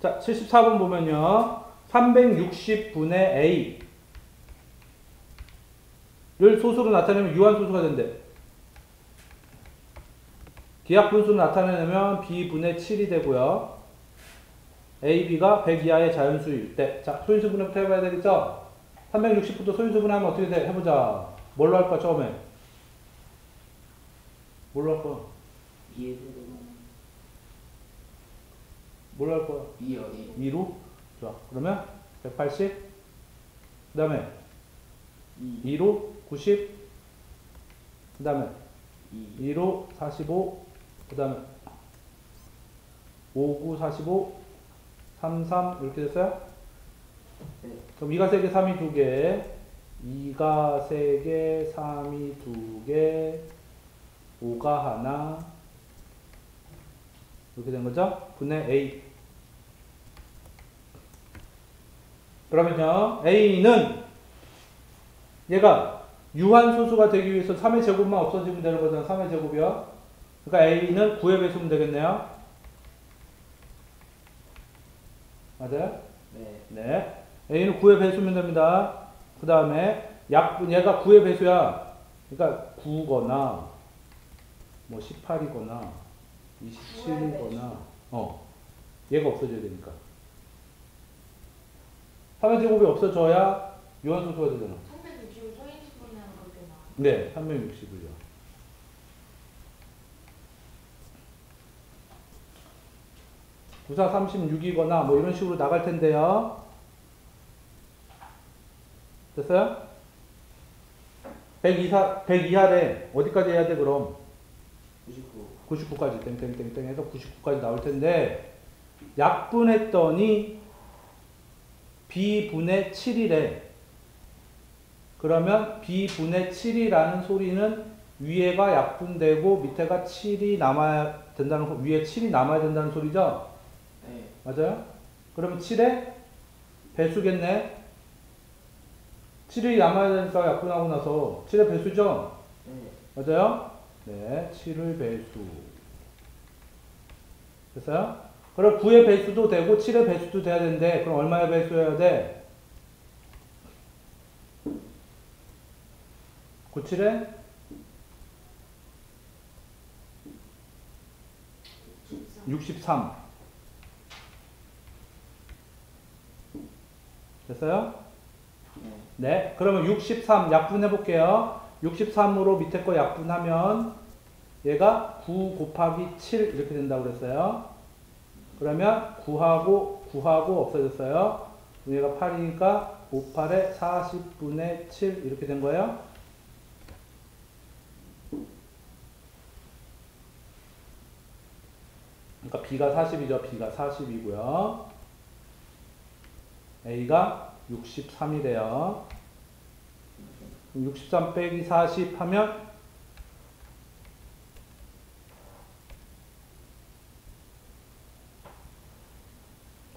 자, 74번 보면요. 360분의 A를 소수로 나타내면 유한소수가 된대. 기하분수로 나타내면 B분의 7이 되고요. A, B가 100 이하의 자연수일 때. 자, 소인수분해부터 해봐야 되겠죠? 360부터 소인수분해하면 어떻게 돼? 해보자. 뭘로 할 거야, 처음에? 뭘로 할 거야? 뭘로 할 거야? 2로? 좋아. 그러면 180. 그 다음에 2로 90. 그 다음에 2로 45. 그 다음에 5, 9, 45. 3, 3 이렇게 됐어요? 네. 그럼 2가 3개, 3이 2개. 2가 3개, 3이 2개. 5가 하나. 이렇게 된 거죠? 분의 A. 그러면요, A는 얘가 유한소수가 되기 위해서 3의 제곱만 없어지면 되는 거잖아. 3의 제곱이요. 그러니까 A는 9의 배수면 되겠네요. 맞아요? 네. 네. A는 9의 배수면 됩니다. 그 다음에 얘가 9의 배수야. 그러니까 9거나 뭐 18이거나 27이거나 얘가 없어져야 되니까. 3의 제곱이 없어져야 유한소수가 되잖아. 360을 소인수분해하면 그렇게 나와. 네, 360이요. 구사 36이거나 뭐 이런 식으로 나갈 텐데요. 됐어요? 100 이하래. 어디까지 해야 돼, 그럼? 99까지 땡땡땡땡 해서 99까지 나올 텐데, 약분했더니 B분의 7이래. 그러면 B분의 7이라는 소리는 위에가 약분되고 밑에가 7이 남아야 된다는, 위에 7이 남아야 된다는 소리죠? 네. 맞아요? 그러면 7의 배수겠네? 7이 남아야 되니까 약분하고 나서 7의 배수죠? 네. 맞아요? 네, 7의 배수. 됐어요? 그럼 9의 배수도 되고 7의 배수도 돼야 되는데, 그럼 얼마의 배수여야 돼? 9, 7에 63. 됐어요? 네. 그러면 63 약분해 볼게요. 63으로 밑에 거 약분하면 얘가 9 곱하기 7 이렇게 된다고 그랬어요. 그러면 9하고 없어졌어요. 얘가 8이니까 5, 8에 40분의 7 이렇게 된 거예요. 그러니까 B가 40이죠. B가 40이고요. A가 63이래요. 63 빼기 40 하면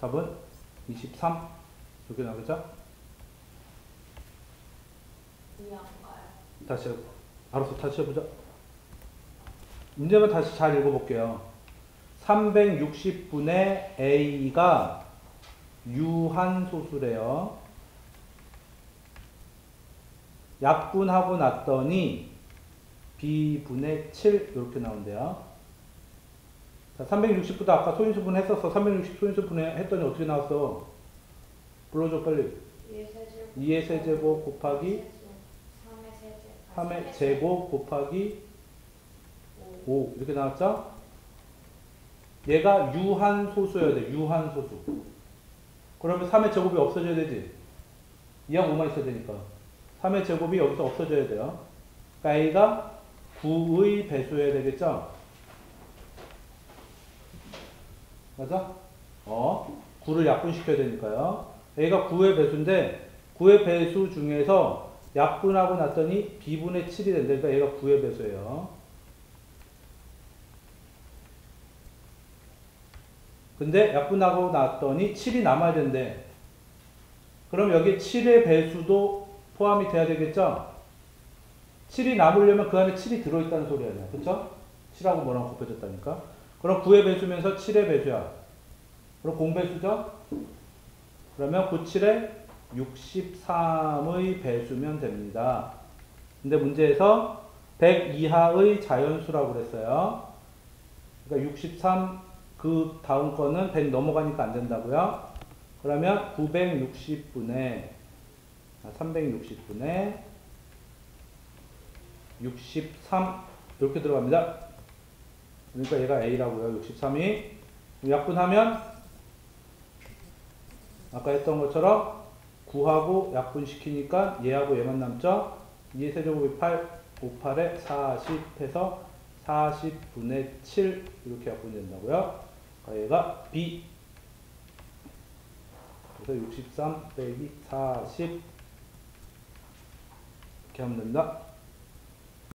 답은 23 이렇게 나오겠죠? 이해한가요? 다시 알아서 다시 해보자. 문제만 다시 잘 읽어볼게요. 360분의 A가 유한소수래요. 약분하고 났더니 B분의 7 이렇게 나온대요. 자, 360보다 아까 소인수분 했었어. 360 소인수분 했더니 어떻게 나왔어? 불러줘 빨리. 2의 세제곱 곱하기 3의 제곱 곱하기 5 이렇게 나왔죠? 얘가 유한소수여야 돼. 유한소수. 그러면 3의 제곱이 없어져야 되지. 2하고 5만 있어야 되니까. 3의 제곱이 여기서 없어져야 돼요. 그러니까 A가 9의 배수여야 되겠죠? 맞아? 9를 약분시켜야 되니까요. A가 9의 배수인데 9의 배수 중에서 약분하고 났더니 B분의 7이 된다니까 얘가 9의 배수예요. 근데 약분하고 났더니 7이 남아야 된대. 그럼 여기 7의 배수도 포함이 돼야 되겠죠? 7이 남으려면 그 안에 7이 들어있다는 소리 아니야. 그쵸? 7하고 뭐랑 곱해졌다니까. 그럼 9의 배수면서 7의 배수야. 그럼 공배수죠? 그러면 97에 63의 배수면 됩니다. 근데 문제에서 100 이하의 자연수라고 그랬어요. 그러니까 63, 그 다음 거는 100 넘어가니까 안 된다고요. 그러면 960분의 360분의 63 이렇게 들어갑니다. 그러니까 얘가 A라고요. 63이 약분하면 아까 했던 것처럼 9하고 약분시키니까 얘하고 얘만 남죠. 2의 세제곱이 8, 5, 8에 40 해서 40분의 7 이렇게 약분이 된다고요. 얘가 B. 그래서 63 빼기 40 이렇게 하면 됩니다.